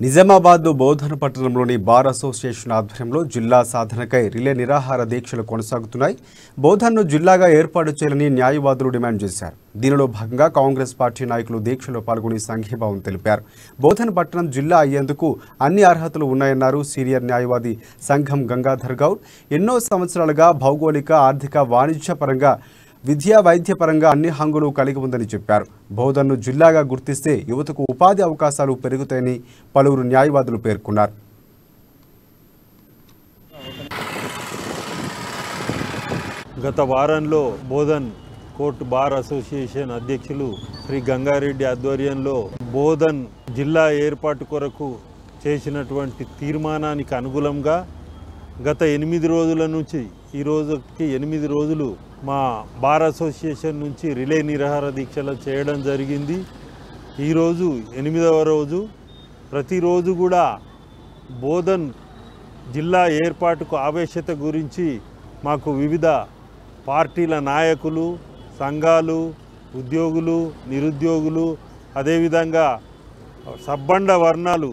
నిజామాబాద్ బోధన పట్టణంలోని bar association ఆధ్వర్యంలో జిల్లా సాధనకై రిలే నిరాహార దీక్షలు కొనసాగుతున్నాయి. బోధన్ను జిల్లాగా ఏర్పాటు చేయాలని న్యాయవాదులు డిమాండ్ చేశారు. దీనిలో భాగంగా కాంగ్రెస్ పార్టీ నాయకులు దీక్షలో పాల్గొని సంఘీభావం తెలిపారు. బోధన పట్టణం జిల్లా అయ్యేందుకు అన్ని అర్హతలు ఉన్నాయన్నారు సీనియర్ న్యాయవాది సంఘం గంగాధర్ గౌడ్. ఎన్నో సంవత్సరాలుగా భౌగోళిక, ఆర్థిక, వాణిజ్య పరంగా, విద్యా వైద్య పరంగా అన్ని హంగులు కలిగి ఉందని చెప్పారు. బోధన్ను జిల్లాగా గుర్తిస్తే యువతకు ఉపాధి అవకాశాలు పెరుగుతాయని పలువురు న్యాయవాదులు పేర్కొన్నారు. గత వారంలో బోధన్ కోర్టు బార్ అసోసియేషన్ అధ్యక్షులు శ్రీ గంగారెడ్డి ఆధ్వర్యంలో బోధన్ జిల్లా ఏర్పాటు కొరకు చేసినటువంటి తీర్మానానికి అనుగుణంగా గత 8 రోజుల నుంచి ఈ రోజుకి 8 రోజులు మా బార్ అసోసియేషన్ నుంచి రిలే నిరాహార దీక్షలు చేయడం జరిగింది. ఈరోజు 8వ రోజు. ప్రతిరోజు కూడా బోధన్ జిల్లా ఏర్పాటుకు ఆవశ్యకత గురించి మాకు వివిధ పార్టీల నాయకులు, సంఘాలు, ఉద్యోగులు, నిరుద్యోగులు, అదేవిధంగా సబ్బండ వర్ణాలు